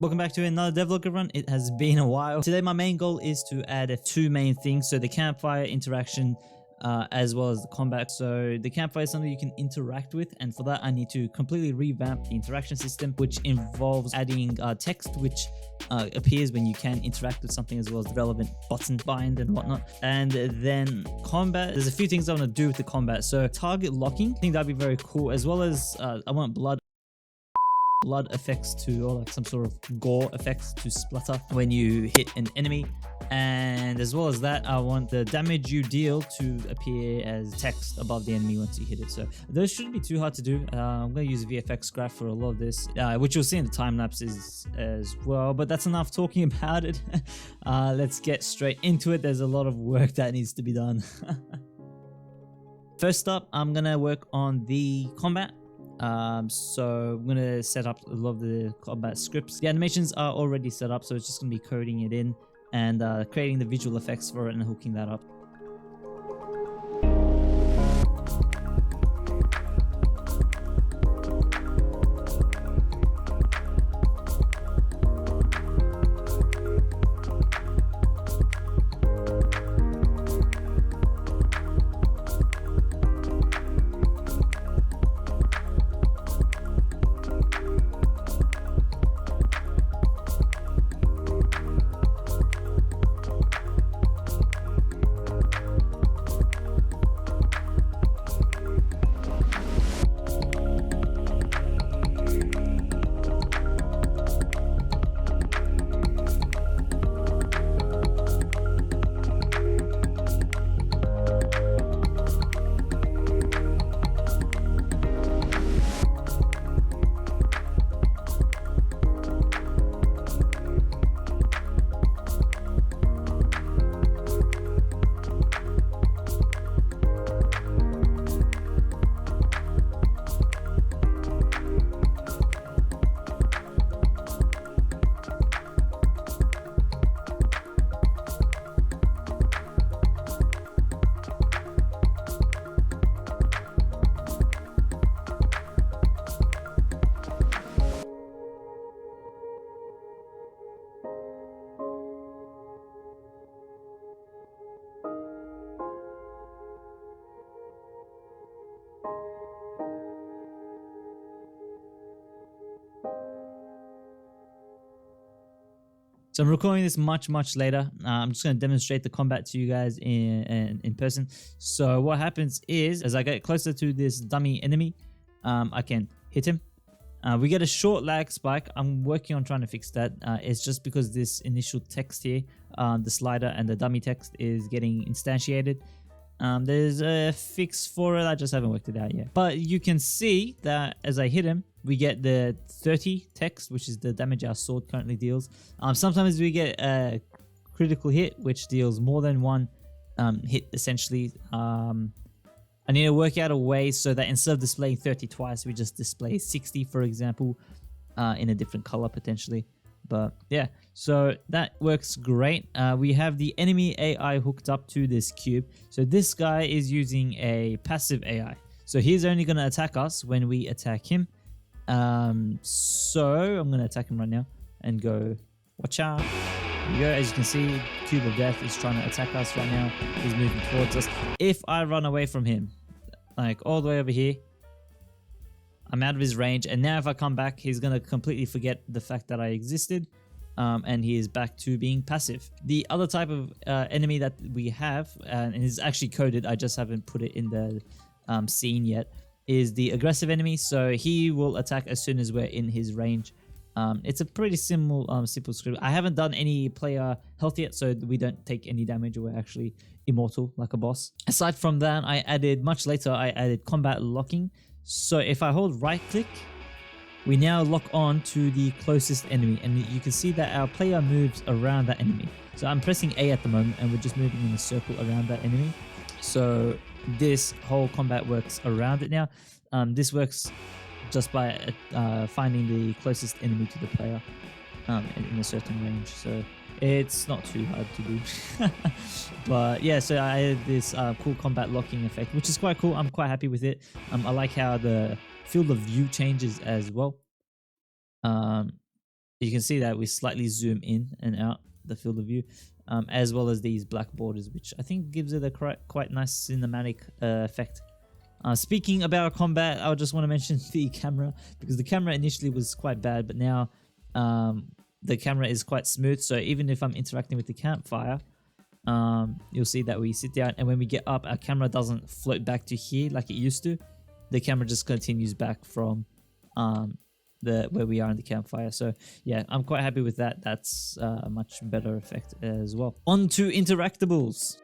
Welcome back to another Devlog run. It has been a while. Today my main goal is to add two main things. So the campfire interaction as well as the combat. So the campfire is something you can interact with, and for that I need to completely revamp the interaction system, which involves adding text which appears when you can interact with something, as well as the relevant button bind and whatnot. And then combat, there's a few things I want to do with the combat. So target locking, I think that'd be very cool, as well as I want blood effects to, or like some sort of gore effects to splatter when you hit an enemy. And as well as that, I want the damage you deal to appear as text above the enemy once you hit it. So those shouldn't be too hard to do. I'm going to use VFX graph for a lot of this, which you'll see in the time lapses as well. But that's enough talking about it. Let's get straight into it. There's a lot of work that needs to be done. First up, I'm going to work on the combat. So I'm gonna set up a lot of the combat scripts. The animations are already set up, so it's just gonna be coding it in and creating the visual effects for it and hooking that up. So I'm recording this much later. I'm just going to demonstrate the combat to you guys in person. So what happens is, as I get closer to this dummy enemy, I can hit him. We get a short lag spike. I'm working on trying to fix that. It's just because this initial text here, the slider and the dummy text is getting instantiated. There's a fix for it. I just haven't worked it out yet. But you can see that as I hit him, we get the 30 text, which is the damage our sword currently deals. Sometimes we get a critical hit, which deals more than one hit, essentially. I need to work out a way so that instead of displaying 30 twice, we just display 60, for example, in a different color potentially. But yeah, so that works great. We have the enemy AI hooked up to this cube. So this guy is using a passive AI. So he's only going to attack us when we attack him. So I'm going to attack him right now and go, watch out. There you go. As you can see, Cube of Death is trying to attack us right now. He's moving towards us. If I run away from him, like all the way over here, I'm out of his range. And now if I come back, he's going to completely forget the fact that I existed. And he is back to being passive. The other type of enemy that we have, and is actually coded, I just haven't put it in the scene yet, is the aggressive enemy. So he will attack as soon as we're in his range. It's a pretty simple script. I haven't done any player health yet, so we don't take any damage, or we're actually immortal like a boss. Aside from that, I added combat locking. So if I hold right click, we now lock on to the closest enemy, and you can see that our player moves around that enemy. So I'm pressing A at the moment, and we're just moving in a circle around that enemy. So this whole combat works around it now. This works just by finding the closest enemy to the player in a certain range. So It's not too hard to do. But yeah, so I added this cool combat locking effect, which is quite cool. I'm quite happy with it. I like how the field of view changes as well. you can see that we slightly zoom in and out the field of view, as well as these black borders, which I think gives it a quite nice cinematic effect. Speaking about combat, I just want to mention the camera, because the camera initially was quite bad, but now the camera is quite smooth. So even if I'm interacting with the campfire, you'll see that we sit down, and when we get up, our camera doesn't float back to here like it used to. The camera just continues back from where we are in the campfire. So yeah, I'm quite happy with that. That's a much better effect as well. On to interactables.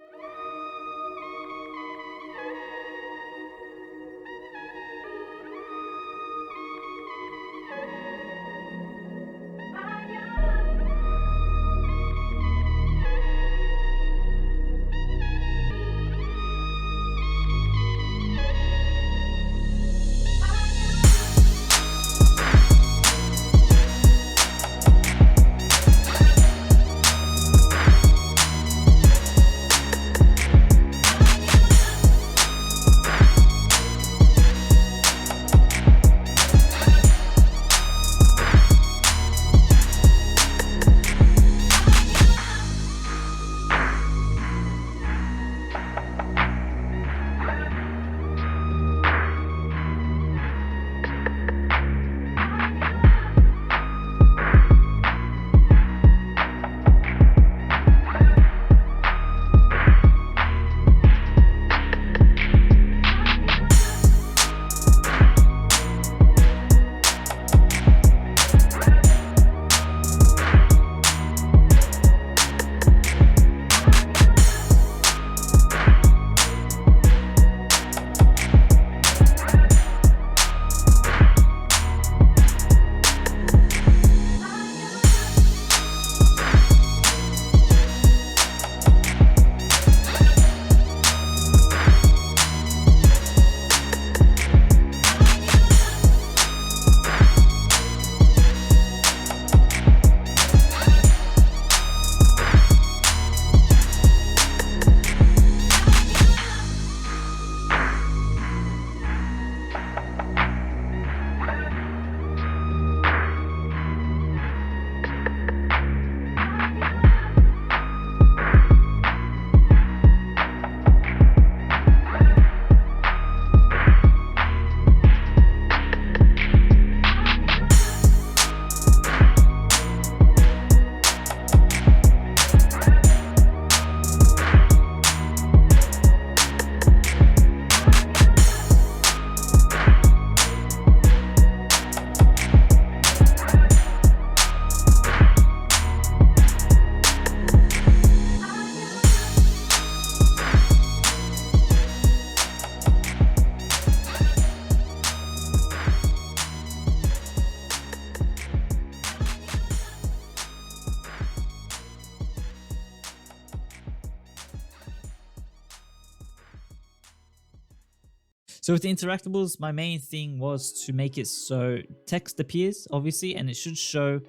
So with the interactables, my main thing was to make it so text appears, obviously, and it should show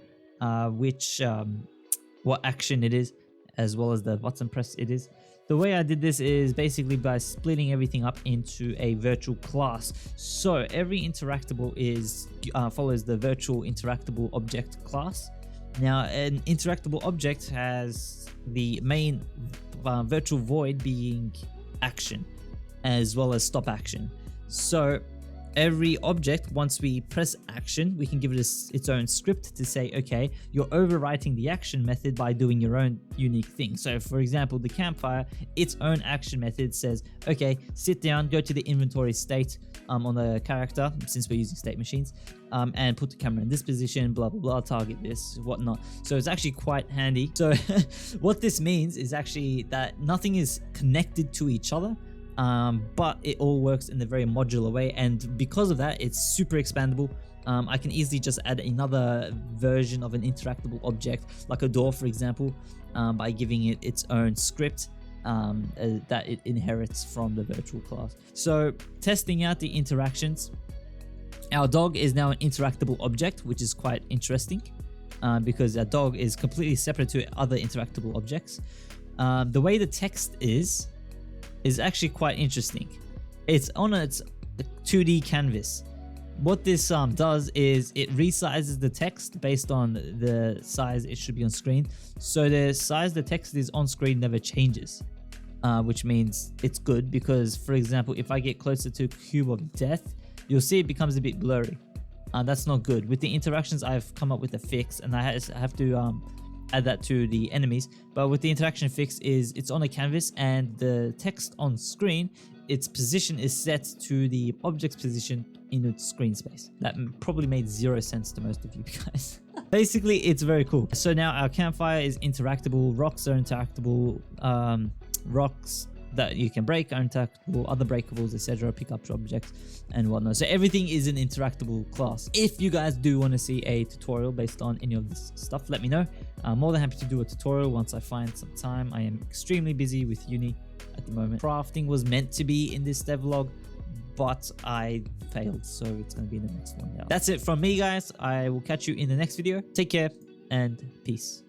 what action it is, as well as the button press it is. The way I did this is basically by splitting everything up into a virtual class. So every interactable follows the virtual interactable object class. Now, an interactable object has the main virtual void being action, as well as stop action. So every object, once we press action, we can give it its own script to say, okay, you're overwriting the action method by doing your own unique thing. So for example, the campfire, its own action method says, okay, sit down, go to the inventory state on the character, since we're using state machines, and put the camera in this position, blah, blah, blah, target this, whatnot. So it's actually quite handy. So what this means is actually that nothing is connected to each other. But it all works in a very modular way, and because of that, it's super expandable. I can easily just add another version of an interactable object, like a door, for example, by giving it its own script that it inherits from the virtual class. So testing out the interactions, our dog is now an interactable object, which is quite interesting because our dog is completely separate to other interactable objects. The way the text is actually quite interesting. It's on its 2D canvas. what this does is it resizes the text based on the size it should be on screen. So the size the text is on screen never changes, which means it's good because, for example, if I get closer to Cube of Death, you'll see it becomes a bit blurry. That's not good. With the interactions, I've come up with a fix, and I have to add that to the enemies. But with the interaction fix is it's on a canvas, and the text on screen, its position is set to the object's position in its screen space. That probably made zero sense to most of you guys. Basically, it's very cool. So now our campfire is interactable, rocks are interactable, rocks that you can break are interactable, other breakables, etc., pick up objects and whatnot. So everything is an interactable class. If you guys do want to see a tutorial based on any of this stuff, let me know. I'm more than happy to do a tutorial once I find some time. I am extremely busy with uni at the moment. Crafting was meant to be in this devlog, but I failed, so it's going to be in the next one. Yeah. That's it from me, guys. I will catch you in the next video. Take care and peace.